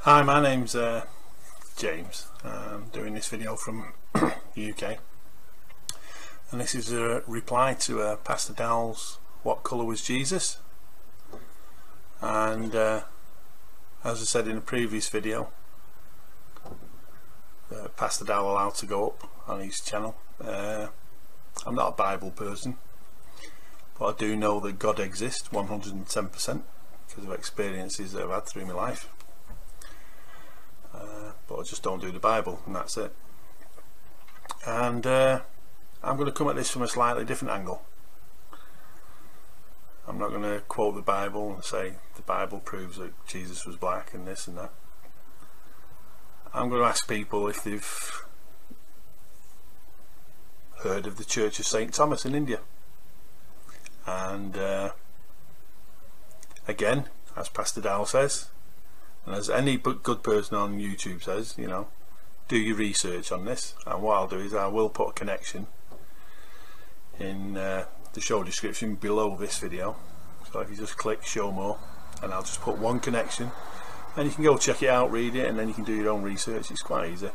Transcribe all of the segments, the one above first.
Hi, my name's James. I'm doing this video from the UK, and this is a reply to Pastor Dowell's "What colour was Jesus?" And as I said in a previous video, Pastor Dowell allowed to go up on his channel. I'm not a Bible person, but I do know that God exists 110% because of experiences that I've had through my life. But I just don't do the Bible, and that's it. And I'm going to come at this from a slightly different angle. I'm not going to quote the Bible and say the Bible proves that Jesus was black and this and that. I'm going to ask people if they've heard of the Church of St. Thomas in India. And again, as Pastor Dowell says, and as any good person on YouTube says, you know, do your research on this. And what I'll do is I will put a connection in the show description below this video. So if you just click show more, and I'll just put one connection, and you can go check it out, read it, and then you can do your own research. It's quite easy.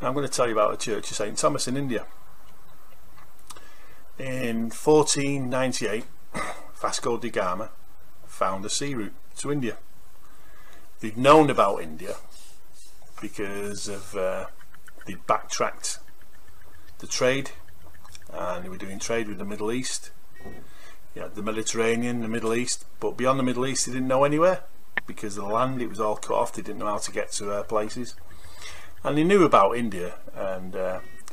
Now I'm going to tell you about the Church of St. Thomas in India. In 1498, Vasco da Gama found a sea route to India. They'd known about India because of they'd backtracked the trade, and they were doing trade with the Middle East. You had the Mediterranean, the Middle East, but beyond the Middle East they didn't know anywhere because of the land. It was all cut off. They didn't know how to get to places, and they knew about India. And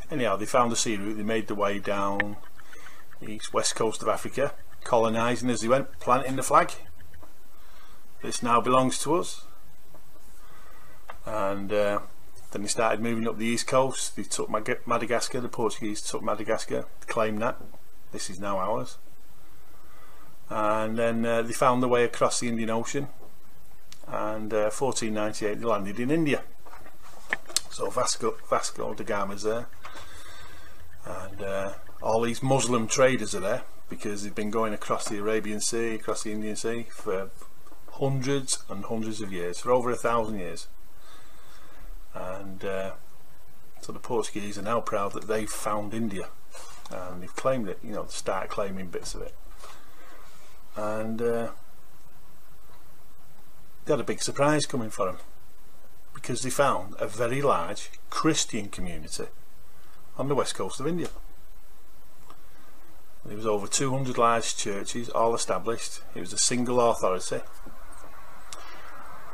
anyhow, they found a sea route. They made their way down the west coast of Africa, colonising as they went, planting the flag. This now belongs to us. And then they started moving up the east coast. They took Madagascar. The Portuguese took Madagascar, claimed that this is now ours. And then they found their way across the Indian Ocean, and 1498 they landed in India. So Vasco da Gama's there, and all these Muslim traders are there because they've been going across the Arabian Sea, across the Indian Sea for hundreds and hundreds of years, for over 1,000 years. And so the Portuguese are now proud that they've found India, and they've claimed it, you know, to start claiming bits of it. And they had a big surprise coming for them, because they found a very large Christian community on the west coast of India. There was over 200 large churches, all established. It was a single authority,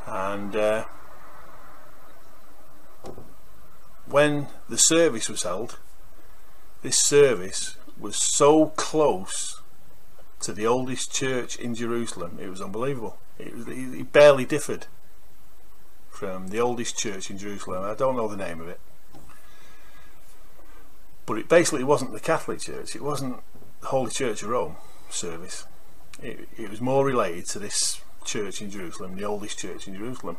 and when the service was held, this service was so close to the oldest church in Jerusalem, it was unbelievable. It barely differed from the oldest church in Jerusalem. I don't know the name of it, but it basically wasn't the Catholic Church. It wasn't the Holy Church of Rome service. It was more related to this church in Jerusalem, the oldest church in Jerusalem,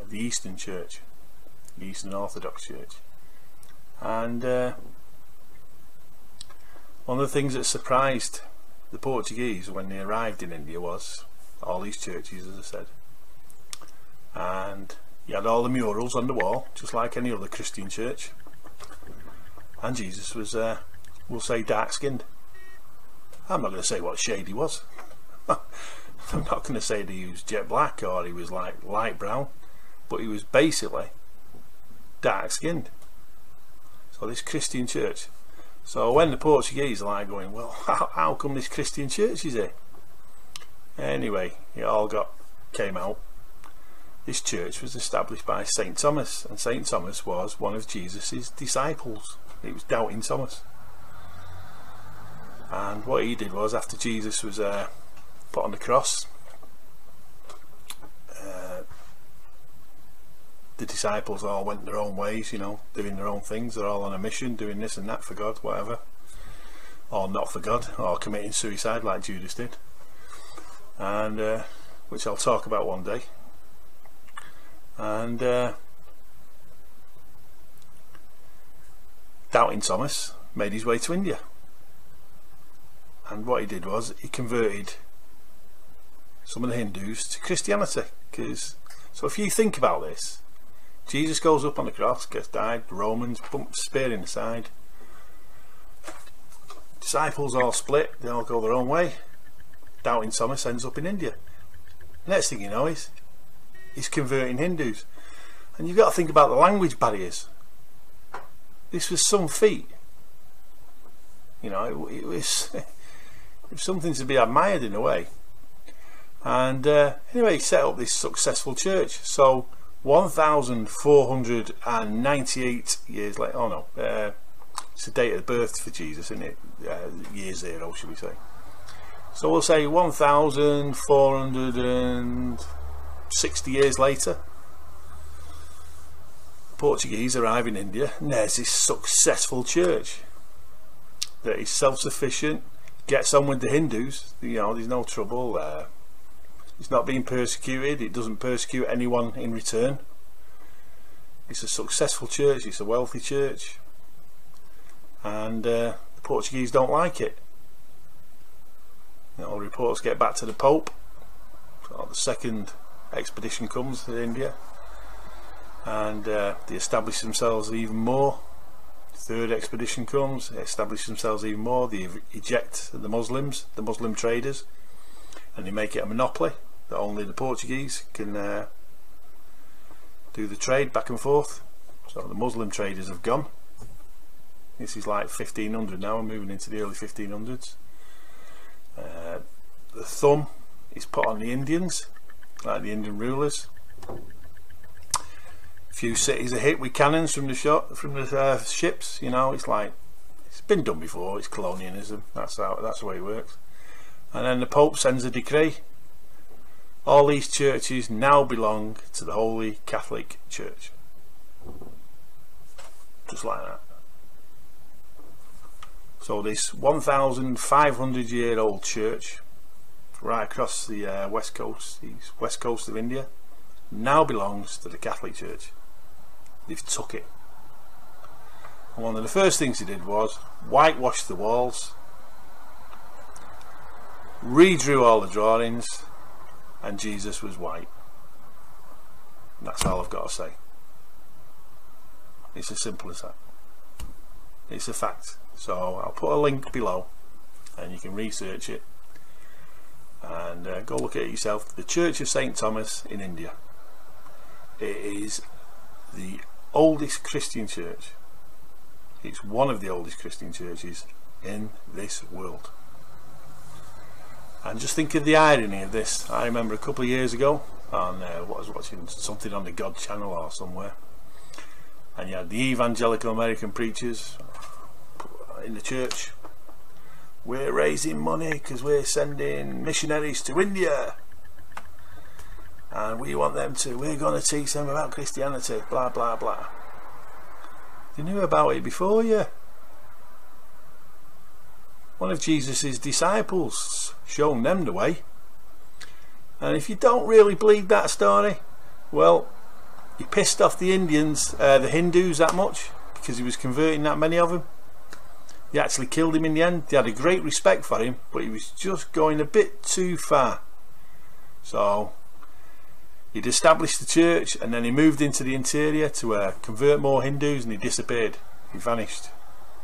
the Eastern Church, the Eastern Orthodox Church. And one of the things that surprised the Portuguese when they arrived in India was all these churches, as I said, and you had all the murals on the wall just like any other Christian church, and Jesus was we'll say dark skinned. I'm not going to say what shade he was. I'm not going to say that he was jet black or he was like light brown, but he was basically dark skinned. So this Christian church. So when the Portuguese are like going, well, how come this Christian church is here? Anyway, it all came out. This church was established by St. Thomas, and St. Thomas was one of Jesus's disciples. It was doubting Thomas. And what he did was, after Jesus was put on the cross, the disciples all went their own ways, you know, doing their own things. They're all on a mission, doing this and that for God, whatever, or not for God, or committing suicide like Judas did, and which I'll talk about one day. And doubting Thomas made his way to India, and what he did was he converted some of the Hindus to Christianity, because So if you think about this, Jesus goes up on the cross, gets died, the Romans pump spear in the side, disciples all split, they all go their own way. Doubting Thomas ends up in India. Next thing you know is he's converting Hindus. And you've got to think about the language barriers. This was some feat. You know, it was something to be admired in a way. And anyway, he set up this successful church. So 1,498 years later, oh no, it's the date of birth for Jesus, isn't it? Year zero, should we say. So we'll say 1,460 years later, Portuguese arrive in India, and there's this successful church that is self-sufficient, gets on with the Hindus. You know, there's no trouble. It's not being persecuted. It doesn't persecute anyone in return. It's a successful church. It's a wealthy church, and the Portuguese don't like it. You know, reports get back to the Pope. So the second expedition comes to India, and they establish themselves even more. Third expedition comes, they establish themselves even more. They eject the Muslims, the Muslim traders, and they make it a monopoly that only the Portuguese can do the trade back and forth. So the Muslim traders have gone. This is like 1500 now, we're moving into the early 1500s. The thumb is put on the Indians, like the Indian rulers. A few cities are hit with cannons from the ships. You know, it's like it's been done before. It's colonialism. That's the way it works. And then the Pope sends a decree. All these churches now belong to the Holy Catholic Church. Just like that. So this 1,500-year-old church right across the west coast of India now belongs to the Catholic Church. They've took it. And one of the first things he did was whitewash the walls, redrew all the drawings, and Jesus was white. And that's all I've got to say. It's as simple as that. It's a fact. So I'll put a link below and you can research it and go look at it yourself. The Church of St. Thomas in India. It is the oldest Christian church. It's one of the oldest Christian churches in this world. And just think of the irony of this. I remember a couple of years ago I was watching something on the God channel or somewhere, and you had the evangelical American preachers in the church. We're raising money because we're sending missionaries to India and we're going to teach them about Christianity, blah blah blah. They knew about it before you. One of Jesus's disciples shown them the way. And if you don't really believe that story, well, he pissed off the Hindus that much because he was converting that many of them. They actually killed him in the end. They had a great respect for him, but he was just going a bit too far. So he'd established the church, and then he moved into the interior to convert more Hindus, and he disappeared. He vanished.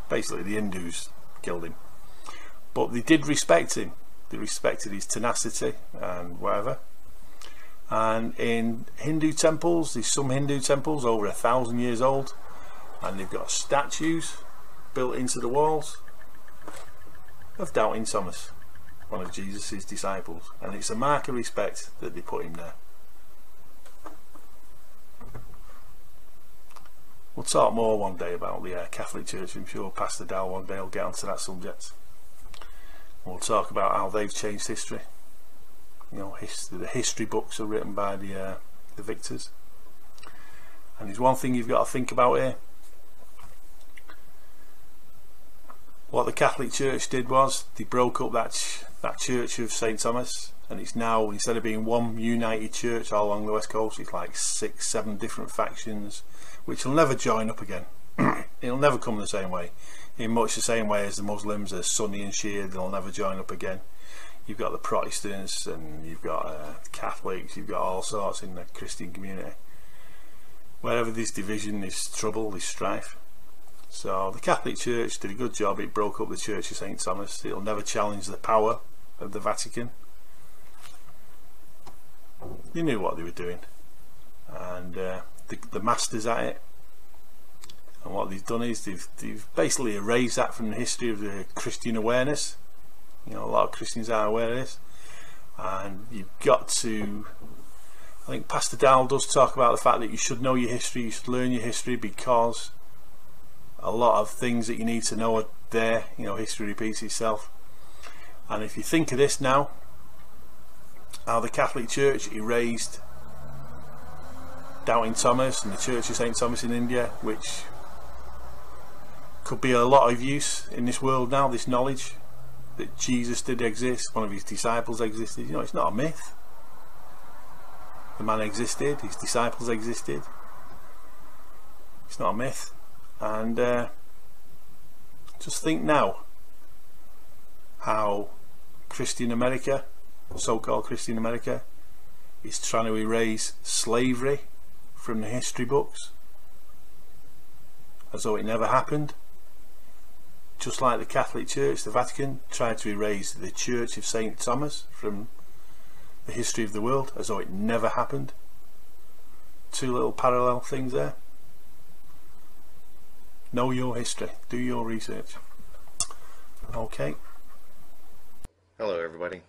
Basically the Hindus killed him. But they did respect him. They respected his tenacity and whatever. And in Hindu temples, there's some Hindu temples over 1,000 years old, and they've got statues built into the walls of Doubting Thomas, one of Jesus's disciples, and it's a mark of respect that they put him there. We'll talk more one day about the Catholic Church. I'm sure Pastor Dow one day will get onto that subject. We'll talk about how they've changed history. You know, the history books are written by the victors. And there's one thing you've got to think about here. What the Catholic Church did was they broke up that Church of St. Thomas, and it's now, instead of being one united church all along the west coast, it's like 6-7 different factions, which will never join up again. It'll never come the same way, in much the same way as the Muslims, as Sunni and Shia. They'll never join up again. you've got the Protestants and you've got Catholics, you've got all sorts in the Christian community. Wherever there's division, there's trouble, there's strife. So the Catholic Church did a good job. It broke up the Church of St. Thomas. It'll never challenge the power of the Vatican. They knew what they were doing, and the masters at it. And what they've done is they've basically erased that from the history of the Christian awareness. You know, a lot of Christians are aware of this, and you've got to. I think Pastor Dal does talk about the fact that you should know your history, you should learn your history, because a lot of things that you need to know are there. You know, history repeats itself. And if you think of this now, how the Catholic Church erased Doubting Thomas and the Church of St. Thomas in India, which could be a lot of use in this world now, this knowledge that Jesus did exist, one of his disciples existed. You know, it's not a myth. The man existed, his disciples existed. It's not a myth. And just think now how Christian America, so-called Christian America, is trying to erase slavery from the history books as though it never happened. Just like the Catholic Church, the Vatican, tried to erase the Church of St. Thomas from the history of the world as though it never happened. Two little parallel things there. Know your history, do your research. Okay. Hello everybody.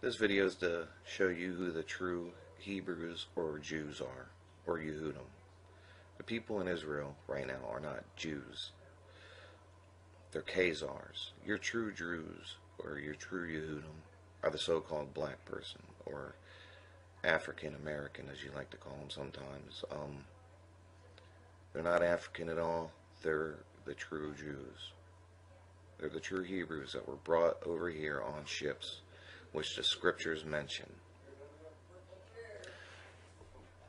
This video is to show you who the true Hebrews or Jews are, or Yehudim. The people in Israel right now are not Jews. They're Khazars. Your true Jews or your true Yehudim are the so-called black person, or African American as you like to call them sometimes. They're not African at all. They're the true Jews. They're the true Hebrews that were brought over here on ships, which the scriptures mention.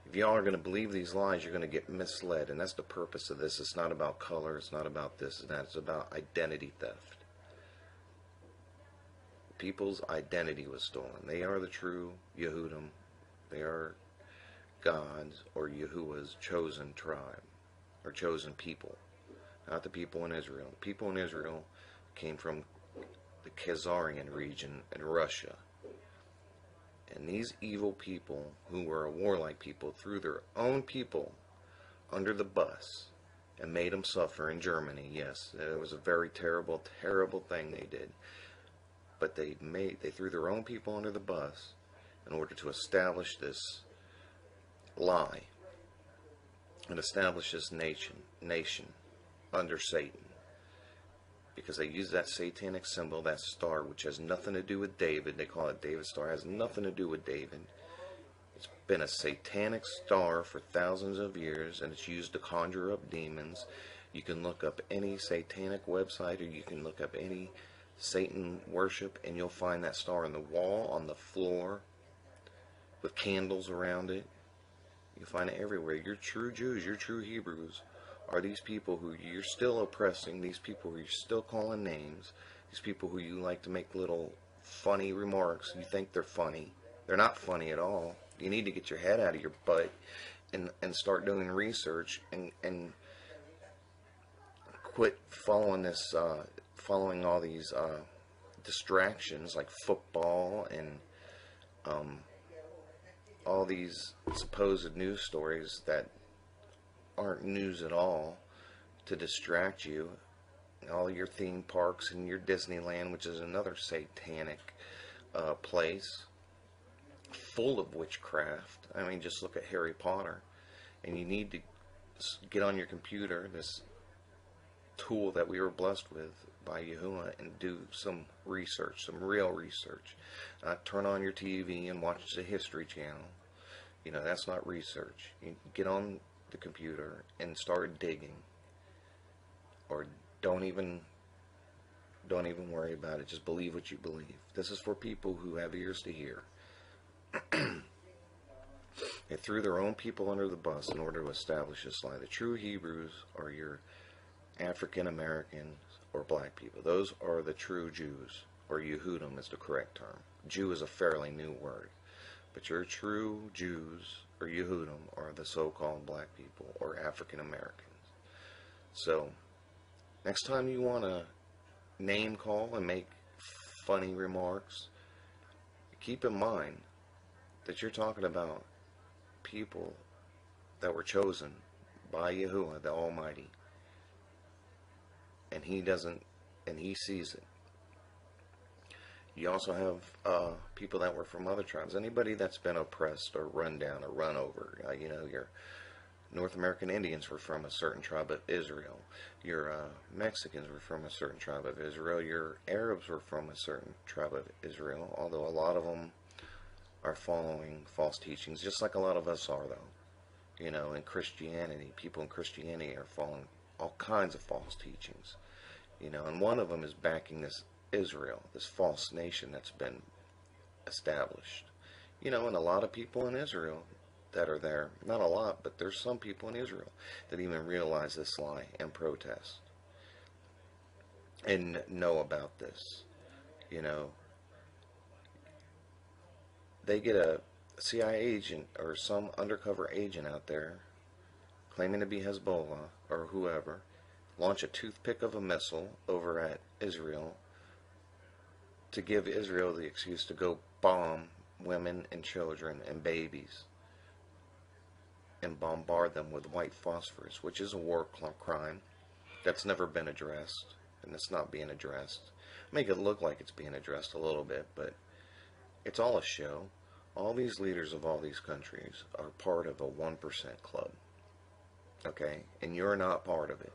If y'all are going to believe these lies, you're going to get misled, and that's the purpose of this. It's not about color, it's not about this and that, it's about identity theft. People's identity was stolen. They are the true Yehudim. They are God's or Yahuwah's chosen tribe, or chosen people, not the people in Israel. The people in Israel came from the Khazarian region in Russia. And these evil people, who were a warlike people, threw their own people under the bus and made them suffer in Germany. Yes, it was a very terrible, terrible thing they did. But they threw their own people under the bus in order to establish this lie and establish this nation under Satan. Because they use that satanic symbol, that star, which has nothing to do with David. They call it David's star. It has nothing to do with David. It's been a satanic star for thousands of years, and it's used to conjure up demons. You can look up any satanic website, or you can look up any Satan worship, and you'll find that star on the wall, on the floor, with candles around it. You'll find it everywhere. Your true Jews, your true Hebrews, are these people who you're still oppressing, these people who you're still calling names, these people who you like to make little funny remarks. You think they're funny. They're not funny at all. You need to get your head out of your butt and start doing research and quit following this, following all these distractions like football and all these supposed news stories that aren't news at all, to distract you. All your theme parks and your Disneyland, which is another satanic place full of witchcraft. I mean, just look at Harry Potter. And you need to get on your computer, this tool that we were blessed with by Yahuwah, and do some research, some real research. Turn on your TV and watch the History Channel. You know, that's not research. You get on the computer and start digging, or don't even worry about it. Just believe what you believe. This is for people who have ears to hear. They threw their own people under the bus in order to establish this lie. The true Hebrews are your African Americans or black people. Those are the true Jews. or Yehudim is the correct term. Jew is a fairly new word. But your true Jews, or Yehudim, are the so-called black people, or African Americans. So, next time you want to name call and make funny remarks, keep in mind that you're talking about people that were chosen by Yahuwah, the Almighty. And He doesn't, and He sees it. You also have people that were from other tribes. Anybody that's been oppressed or run down or run over. Your North American Indians were from a certain tribe of Israel. Your Mexicans were from a certain tribe of Israel. Your Arabs were from a certain tribe of Israel, although a lot of them are following false teachings, just like a lot of us are, though. In Christianity, people in Christianity are following all kinds of false teachings. And one of them is backing this Israel, this false nation that's been established. And a lot of people in Israel that are there, not a lot, but there's some people in Israel that even realize this lie and protest and know about this. They get a CIA agent or some undercover agent out there claiming to be Hezbollah or whoever, launch a toothpick of a missile over at Israel to give Israel the excuse to go bomb women and children and babies and bombard them with white phosphorus, which is a war crime that's never been addressed, and it's not being addressed. Make it look like it's being addressed a little bit, but it's all a show. All these leaders of all these countries are part of a 1% club, okay? And you're not part of it.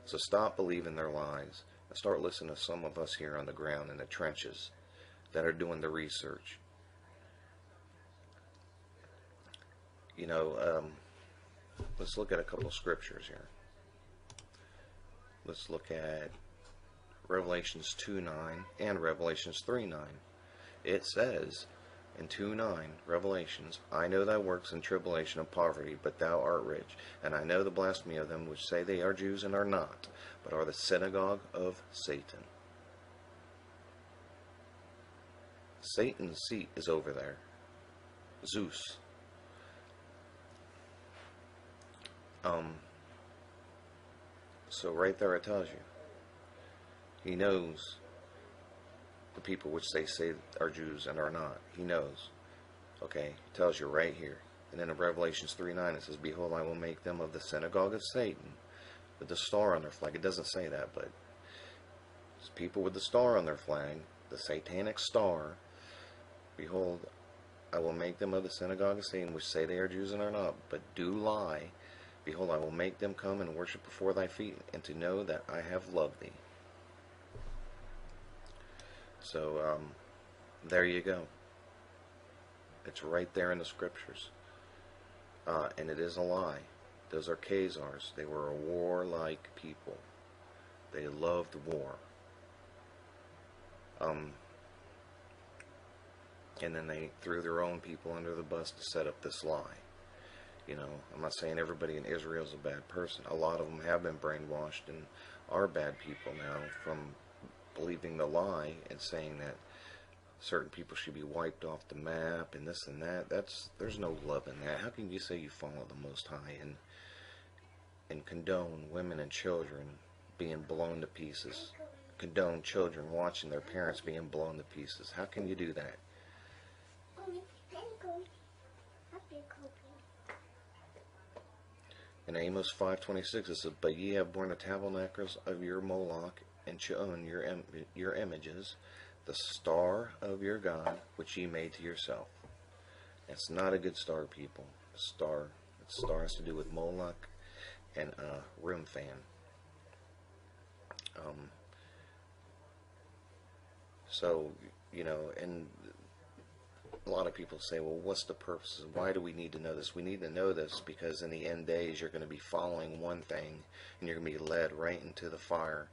So stop believing their lies and start listening to some of us here on the ground in the trenches that are doing the research. Let's look at a couple of scriptures here. Let's look at Revelations 2:9 and Revelations 3:9. It says in 2:9, Revelations, I know thy works and tribulation and poverty, but thou art rich. And I know the blasphemy of them which say they are Jews and are not, but are the synagogue of Satan. Satan's seat is over there. Zeus. So right there it tells you. He knows the people which they say are Jews and are not. He knows. Okay, it tells you right here. And then in Revelations 3:9 it says, Behold, I will make them of the synagogue of Satan, with the star on their flag. It doesn't say that, but it's people with the star on their flag, the satanic star. Behold, I will make them of the synagogue of Satan, which say they are Jews and are not, but do lie. Behold, I will make them come and worship before thy feet, and to know that I have loved thee. So, there you go. It's right there in the scriptures. And it is a lie. Those are Khazars. They were a warlike people. They loved war. And then they threw their own people under the bus to set up this lie. I'm not saying everybody in Israel is a bad person. A lot of them have been brainwashed and are bad people now from believing the lie and saying that certain people should be wiped off the map and this and that. There's no love in that. How can you say you follow the Most High and condone women and children being blown to pieces? Condone children watching their parents being blown to pieces? How can you do that? In Amos 5:26 it says, But ye have borne the tabernacles of your Moloch, and shown your images, the star of your God, which ye made to yourself. It's not a good star, people. The star has to do with Moloch and Remphan. So, and a lot of people say, well, what's the purpose? Why do we need to know this? We need to know this because in the end days you're going to be following one thing and you're going to be led right into the fire.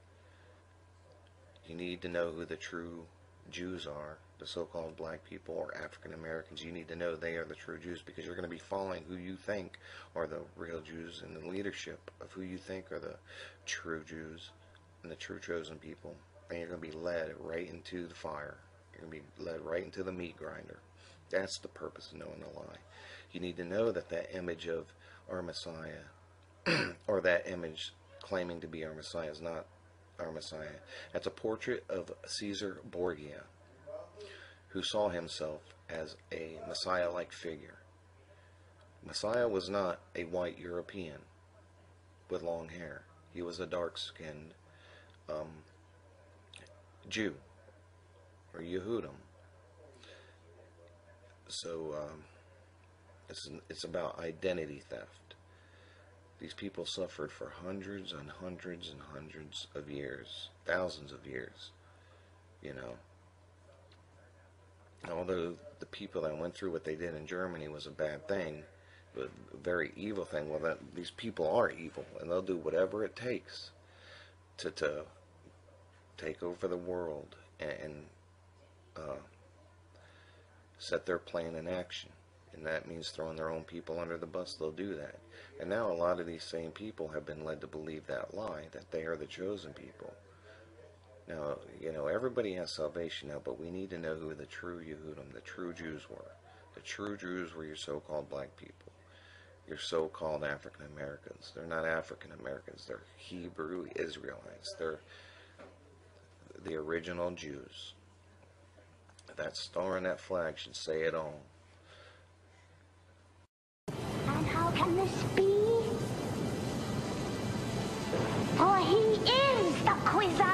You need to know who the true Jews are, the so-called black people or African Americans. You need to know they are the true Jews because you're going to be following who you think are the real Jews and the leadership of who you think are the true Jews and the true chosen people. and you're going to be led right into the fire. You're going to be led right into the meat grinder. That's the purpose of knowing the lie. You need to know that that image of our Messiah, or that image claiming to be our Messiah, is not our Messiah. That's a portrait of Caesar Borgia, who saw himself as a Messiah-like figure. Messiah was not a white European with long hair. He was a dark-skinned Jew, or Yehudim. So it's about identity theft. These people suffered for hundreds and hundreds and hundreds of years, thousands of years, you know. Although the people that went through what they did in Germany was a bad thing, a very evil thing, well, these people are evil, and they'll do whatever it takes to take over the world and set their plan in action. And that means throwing their own people under the bus. They'll do that. And now a lot of these same people have been led to believe that lie, that they are the chosen people. Now, you know, everybody has salvation now, but we need to know who the true Yehudim, the true Jews were. The true Jews were your so-called black people, your so-called African Americans. They're not African Americans. They're Hebrew Israelites. They're the original Jews. That star and that flag should say it all. And how can this be? For he is the Quizzer.